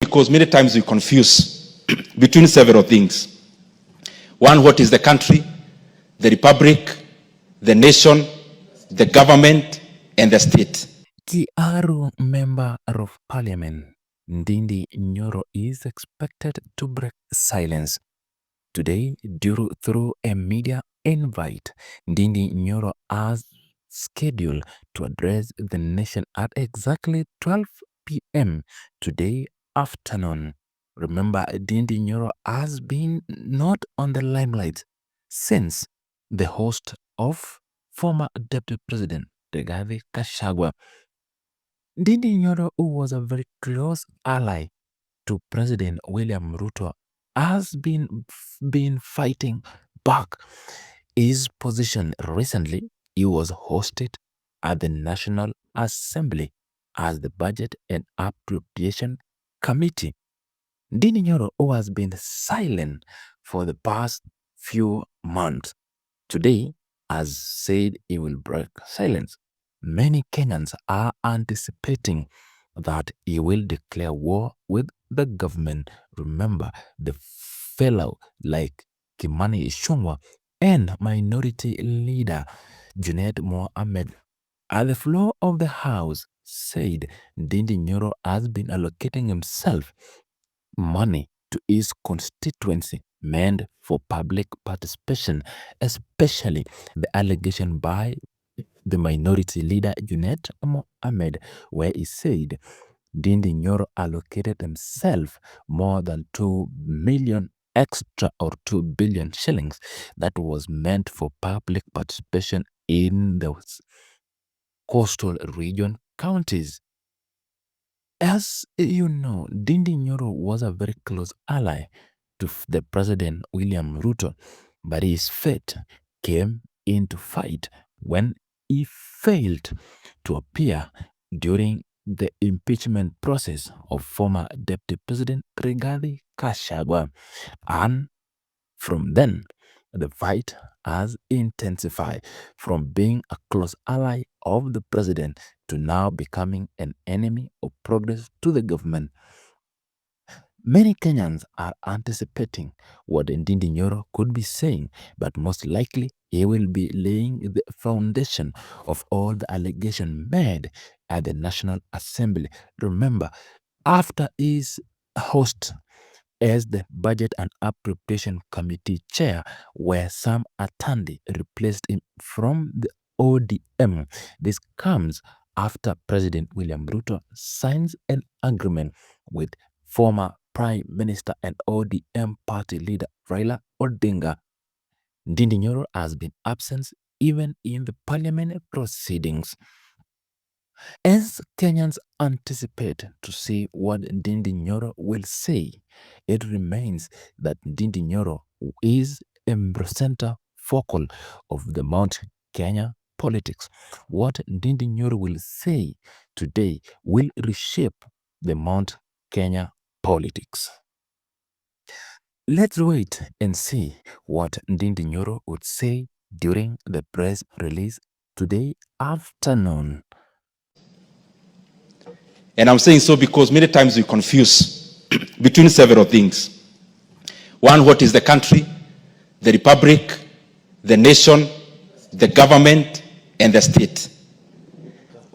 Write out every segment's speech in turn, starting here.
because many times we confuse between several things. One, what is the country, the republic, the nation, the government, and the state. Kiaru Member of Parliament Ndindi Nyoro is expected to break silence today through a media invite. Ndindi Nyoro has scheduled to address the nation at exactly 12 p.m. today afternoon. Remember, Ndindi Nyoro has been not on the limelight since the host of former Deputy President Rigathi Gachagua. Ndindi Nyoro, who was a very close ally to President William Ruto, has been fighting back his position recently. He was hosted at the National Assembly as the Budget and Appropriation Committee. Ndindi Nyoro, who has been silent for the past few months, today has said he will break silence. Many Kenyans are anticipating that he will declare war with the government. Remember, the fellow like Kimani Ichung'wah and Minority Leader Junaid Mohammed at the floor of the House said Ndindi Nyoro has been allocating himself money to his constituency meant for public participation, especially the allegation by the Minority Leader Junaid Mohammed, where he said Ndindi Nyoro allocated himself more than 2 million extra or 2 billion shillings that was meant for public participation in those coastal region counties. As you know, Ndindi Nyoro was a very close ally to the President William Ruto, but his fate came into fight when he failed to appear during the impeachment process of former Deputy President Rigathi Gachagua. And from then, the fight has intensified from being a close ally of the president to now becoming an enemy of progress to the government. Many Kenyans are anticipating what Ndindi Nyoro could be saying, but most likely he will be laying the foundation of all the allegations made at the National Assembly. Remember, after his host as the Budget and Appropriation Committee chair, where Sam Atandi replaced him from the ODM. This comes after President William Ruto signs an agreement with former Prime Minister and ODM party leader Raila Odinga. Ndindi Nyoro has been absent even in the parliament proceedings. As Kenyans anticipate to see what Ndindi Nyoro will say, it remains that Ndindi Nyoro is a center focal of the Mount Kenya politics. What Ndindi Nyoro will say today will reshape the Mount Kenya politics. Let's wait and see what Ndindi Nyoro would say during the press release today afternoon. And I'm saying so because many times we confuse between several things. One, what is the country, the republic, the nation, the government, and the state.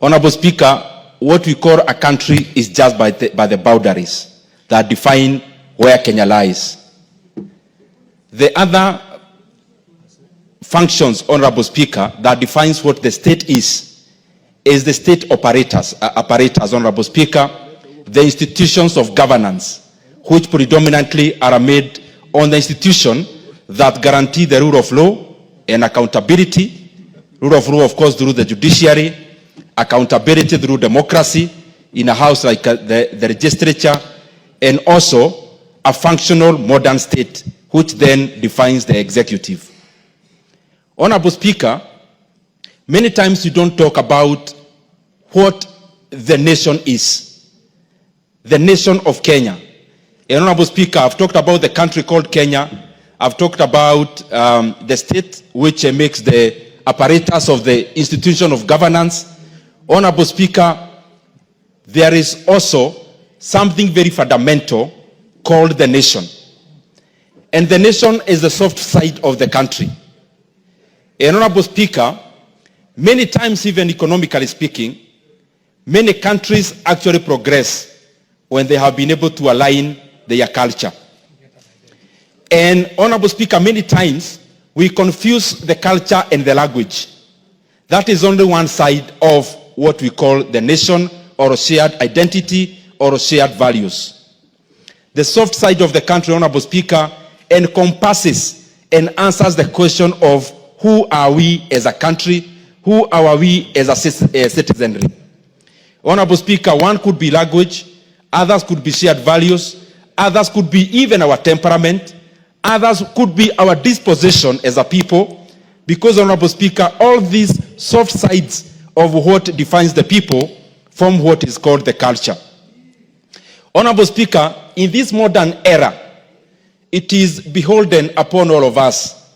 Honorable Speaker, what we call a country is just by the boundaries that define where Kenya lies. The other functions, Honorable Speaker, that defines what the state is the state apparatus, Honorable Speaker, the institutions of governance, which predominantly are made on the institution that guarantee the rule of law and accountability, rule of law, of course, through the judiciary, accountability through democracy in a house like the legislature, and also a functional modern state, which then defines the executive. Honorable Speaker, many times you don't talk about what the nation is. The nation of Kenya. And Honorable Speaker, I've talked about the country called Kenya. I've talked about the state, which makes the apparatus of the institution of governance. Honorable Speaker, there is also something very fundamental called the nation. And the nation is the soft side of the country. And Honorable Speaker, many times, even economically speaking, many countries actually progress when they have been able to align their culture. And Honorable Speaker, many times we confuse the culture and the language. That is only one side of what we call the nation, or a shared identity, or shared values. The soft side of the country, Honorable Speaker, encompasses and answers the question of who are we as a country, who are we as a citizenry. Honorable Speaker, one could be language, others could be shared values, others could be even our temperament, others could be our disposition as a people, because, Honorable Speaker, all these soft sides of what defines the people form what is called the culture. Honorable Speaker, in this modern era, it is beholden upon all of us.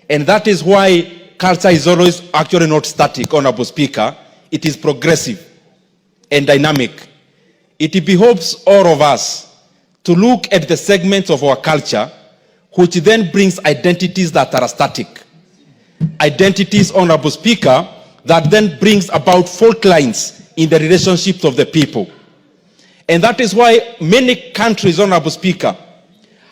And that is why culture is always actually not static, Honorable Speaker. It is progressive and dynamic. It behoves all of us to look at the segments of our culture which then brings identities that are static. Identities, Honorable Speaker, that then brings about fault lines in the relationships of the people. And that is why many countries, Honorable Speaker,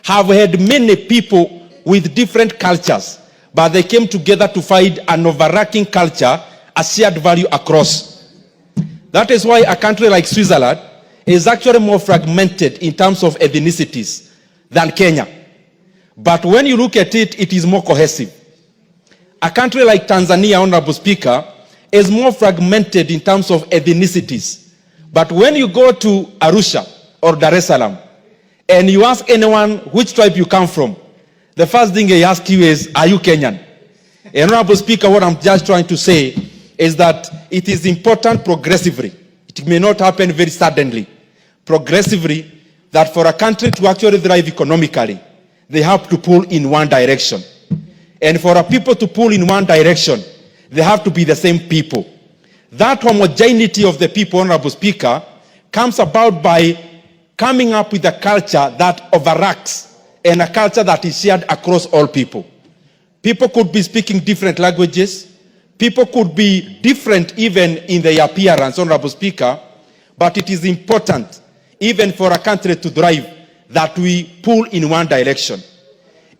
have had many people with different cultures, but they came together to find an overarching culture, a shared value across. That is why a country like Switzerland is actually more fragmented in terms of ethnicities than Kenya. But when you look at it, it is more cohesive. A country like Tanzania, Honorable Speaker, is more fragmented in terms of ethnicities. But when you go to Arusha or Dar es Salaam, and you ask anyone which tribe you come from, the first thing they ask you is, are you Kenyan? And Honorable Speaker, what I'm just trying to say is that it is important progressively. It may not happen very suddenly. Progressively, that for a country to actually thrive economically, they have to pull in one direction. And for a people to pull in one direction, they have to be the same people. That homogeneity of the people, Honorable Speaker, comes about by coming up with a culture that overacts and a culture that is shared across all people. People could be speaking different languages. People could be different even in their appearance, Honorable Speaker, but it is important, even for a country to thrive, that we pull in one direction.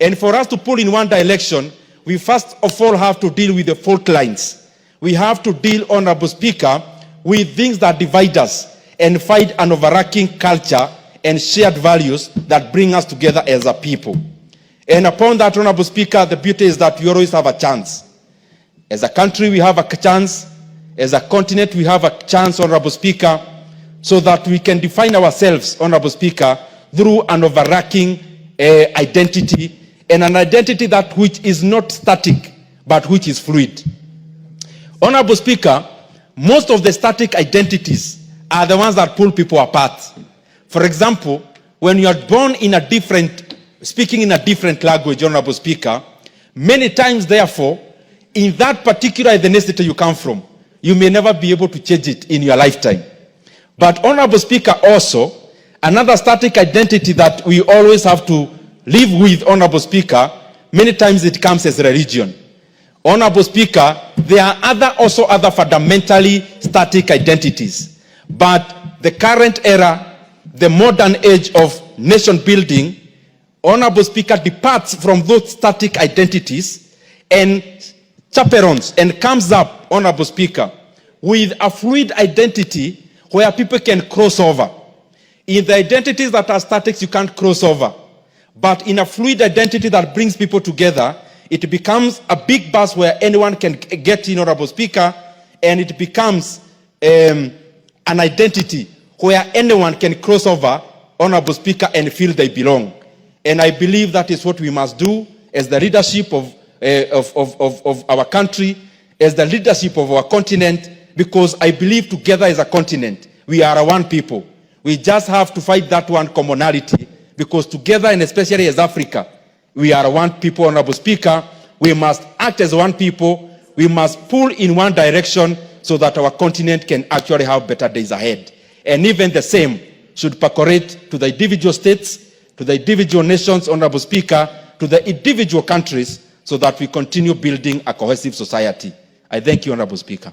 And for us to pull in one direction, we first of all have to deal with the fault lines. We have to deal, Honorable Speaker, with things that divide us and find an overarching culture and shared values that bring us together as a people. And upon that, Honorable Speaker, the beauty is that we always have a chance. As a country, we have a chance. As a continent, we have a chance, Honorable Speaker, so that we can define ourselves, Honorable Speaker, through an overarching identity, and an identity that which is not static, but which is fluid. Honorable Speaker, most of the static identities are the ones that pull people apart. For example, when you are born in a different, speaking in a different language, Honorable Speaker, many times, therefore, in that particular ethnicity you come from, you may never be able to change it in your lifetime. But, Honorable Speaker, also, another static identity that we always have to live with, Honorable Speaker, many times it comes as religion. Honorable Speaker, there are also other fundamentally static identities. But the current era, the modern age of nation building, Honorable Speaker, departs from those static identities and chaperones and comes up, Honorable Speaker, with a fluid identity where people can cross over. In the identities that are static, you can't cross over. But in a fluid identity that brings people together, it becomes a big bus where anyone can get in, Honorable Speaker, and it becomes an identity where anyone can cross over, Honorable Speaker, and feel they belong. And I believe that is what we must do as the leadership of our country, as the leadership of our continent, because I believe together as a continent, we are one people. We just have to fight that one commonality, because together, and especially as Africa, we are one people, Honorable Speaker. We must act as one people. We must pull in one direction so that our continent can actually have better days ahead. And even the same should percolate to the individual states, to the individual nations, Honorable Speaker, to the individual countries, so that we continue building a cohesive society. I thank you, Honorable Speaker.